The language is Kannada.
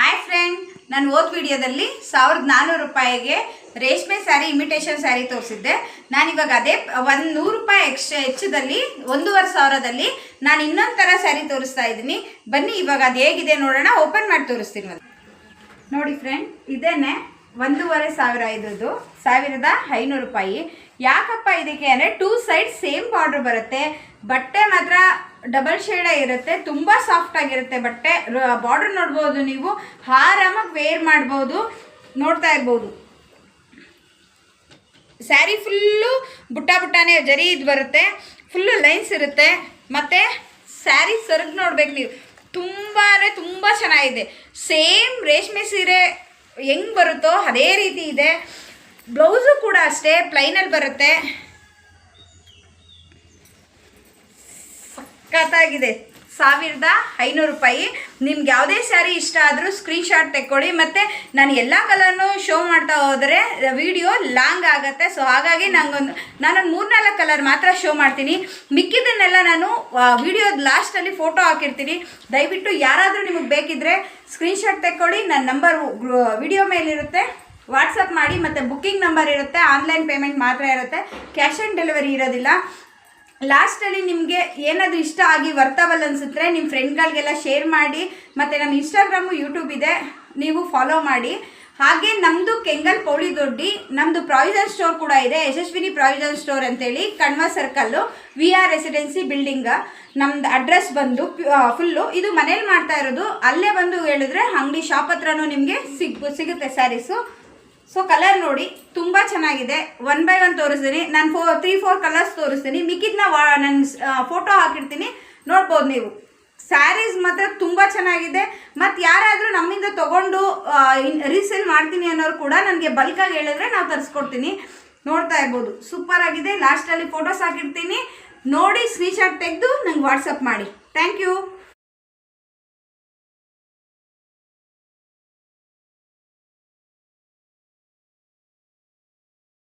ಹಾಯ್ ಫ್ರೆಂಡ್, ನಾನು ಓದ್ ವಿಡಿಯೋದಲ್ಲಿ 1400 ರೂಪಾಯಿಗೆ ರೇಷ್ಮೆ ಸ್ಯಾರಿ ಇಮಿಟೇಷನ್ ಸ್ಯಾರಿ ತೋರಿಸಿದ್ದೆ. ನಾನಿವಾಗ ಅದೇ 100 ರೂಪಾಯಿ ಹೆಚ್ಚದಲ್ಲಿ 1500ದಲ್ಲಿ ನಾನು ಇನ್ನೊಂದು ಥರ ಸ್ಯಾರಿ ತೋರಿಸ್ತಾ ಇದ್ದೀನಿ. ಬನ್ನಿ ಇವಾಗ ಅದು ಹೇಗಿದೆ ನೋಡೋಣ. ಓಪನ್ ಮಾಡಿ ತೋರಿಸ್ತೀನಿ. ನೋಡಿ ಫ್ರೆಂಡ್, ಇದೇನೆ 1500 ಇದ್ದು 1500 ರೂಪಾಯಿ. ಯಾಕಪ್ಪ ಇದಕ್ಕೆ ಅಂದರೆ 2 ಸೈಡ್ ಸೇಮ್ ಬಾರ್ಡರ್ ಬರುತ್ತೆ. ಬಟ್ಟೆ ಮಾತ್ರ ಡಬಲ್ ಶೇಡೇ ಇರುತ್ತೆ, ತುಂಬ ಸಾಫ್ಟ್ ಆಗಿರುತ್ತೆ ಬಟ್ಟೆ. ಬಾರ್ಡರ್ ನೋಡ್ಬೋದು, ನೀವು ಆರಾಮಾಗಿ ವೇರ್ ಮಾಡ್ಬೋದು. ನೋಡ್ತಾ ಇರ್ಬೋದು, ಸ್ಯಾರಿ ಫುಲ್ಲು ಬುಟ್ಟಾನೇ ಜರಿ ಇದು ಬರುತ್ತೆ, ಫುಲ್ಲು ಲೈನ್ಸ್ ಇರುತ್ತೆ. ಮತ್ತು ಸ್ಯಾರಿ ಸೆರಗು ನೋಡ್ಬೇಕು ನೀವು, ತುಂಬ ಚೆನ್ನಾಗಿದೆ. ಸೇಮ್ ರೇಷ್ಮೆ ಸೀರೆ ಹೆಂಗೆ ಬರುತ್ತೋ ಅದೇ ರೀತಿ ಇದೆ. ಬ್ಲೌಸು ಕೂಡ ಅಷ್ಟೇ ಪ್ಲೈನಲ್ಲಿ ಬರುತ್ತೆ. ಸಖತ್ತಾಗಿದೆ. 1500 ರೂಪಾಯಿ. ನಿಮ್ಗೆ ಯಾವುದೇ ಸ್ಯಾರಿ ಇಷ್ಟ ಆದರೂ ಸ್ಕ್ರೀನ್ಶಾಟ್ ತೆಕ್ಕೊಳ್ಳಿ. ಮತ್ತು ನಾನು ಎಲ್ಲ ಕಲರ್ನೂ ಶೋ ಮಾಡ್ತಾ ಹೋದರೆ ವಿಡಿಯೋ ಲಾಂಗ್ ಆಗುತ್ತೆ. ಸೊ ಹಾಗಾಗಿ ನಾನೊಂದು 3-4 ಕಲರ್ ಮಾತ್ರ ಶೋ ಮಾಡ್ತೀನಿ. ಮಿಕ್ಕಿದ್ದನ್ನೆಲ್ಲ ನಾನು ವಿಡಿಯೋದ ಲಾಸ್ಟಲ್ಲಿ ಫೋಟೋ ಹಾಕಿರ್ತೀನಿ. ದಯವಿಟ್ಟು ಯಾರಾದರೂ ನಿಮಗೆ ಬೇಕಿದ್ದರೆ ಸ್ಕ್ರೀನ್ಶಾಟ್ ತೆಕ್ಕೊಳ್ಳಿ. ನನ್ನ ನಂಬರ್ ವಿಡಿಯೋ ಮೇಲಿರುತ್ತೆ, ವಾಟ್ಸಪ್ ಮಾಡಿ. ಮತ್ತು ಬುಕ್ಕಿಂಗ್ ನಂಬರ್ ಇರುತ್ತೆ. ಆನ್ಲೈನ್ ಪೇಮೆಂಟ್ ಮಾತ್ರ ಇರುತ್ತೆ, ಕ್ಯಾಶ್ ಆನ್ ಡೆಲಿವರಿ ಇರೋದಿಲ್ಲ. ಲಾಸ್ಟಲ್ಲಿ ನಿಮಗೆ ಏನಾದರೂ ಇಷ್ಟ ಆಗಿ ವರ್ತಾವಲ್ ಅನಿಸಿದ್ರೆ ನಿಮ್ಮ ಫ್ರೆಂಡ್ಗಳಿಗೆಲ್ಲ ಶೇರ್ ಮಾಡಿ. ಮತ್ತು ನಮ್ಮ ಇನ್ಸ್ಟಾಗ್ರಾಮು ಯೂಟ್ಯೂಬ್ ಇದೆ, ನೀವು ಫಾಲೋ ಮಾಡಿ. ಹಾಗೆ ನಮ್ಮದು ಕೆಂಗಲ್ ಪೌಳಿ ದೊಡ್ಡಿ, ನಮ್ಮದು ಪ್ರಾವಿಷನ್ ಸ್ಟೋರ್ ಕೂಡ ಇದೆ, ಯಶಸ್ವಿನಿ ಪ್ರಾವಿಷನ್ ಸ್ಟೋರ್ ಅಂತೇಳಿ, Kanva circle, VR residency building. ನಮ್ಮದು ಅಡ್ರೆಸ್ ಬಂದು ಫುಲ್ಲು ಇದು ಮನೇಲಿ ಮಾಡ್ತಾ ಇರೋದು. ಅಲ್ಲೇ ಬಂದು ಹೇಳಿದ್ರೆ ಅಂಗಡಿ ಶಾಪ್ ಹತ್ರನೂ ನಿಮಗೆ ಸಿಗುತ್ತೆ ಸ್ಯಾರೀಸು. ಸೊ ಕಲರ್ ನೋಡಿ, ತುಂಬ ಚೆನ್ನಾಗಿದೆ. 1 by 1 ತೋರಿಸ್ತೀನಿ. ನಾನು 3-4 ಕಲರ್ಸ್ ತೋರಿಸ್ತೀನಿ. ಮಿಕ್ಕಿದ್ನ ನಾನು ಫೋಟೋ ಹಾಕಿರ್ತೀನಿ, ನೋಡ್ಬೋದು ನೀವು. ಸ್ಯಾರೀಸ್ ಮಾತ್ರ ತುಂಬ ಚೆನ್ನಾಗಿದೆ. ಮತ್ತು ಯಾರಾದರೂ ನಮ್ಮಿಂದ ತೊಗೊಂಡು ರೀಸೇಲ್ ಮಾಡ್ತೀನಿ ಅನ್ನೋರು ಕೂಡ ನನಗೆ ಬಲ್ಕಾಗಿ ಹೇಳಿದ್ರೆ ನಾವು ತರಿಸ್ಕೊಡ್ತೀನಿ. ನೋಡ್ತಾ ಇರ್ಬೋದು, ಸೂಪರ್ ಆಗಿದೆ. ಲಾಸ್ಟಲ್ಲಿ ಫೋಟೋಸ್ ಹಾಕಿರ್ತೀನಿ, ನೋಡಿ ಸ್ಕ್ರೀನ್ಶಾಟ್ ತೆಗೆದು ನಂಗೆ ವಾಟ್ಸಪ್ ಮಾಡಿ. Thank you.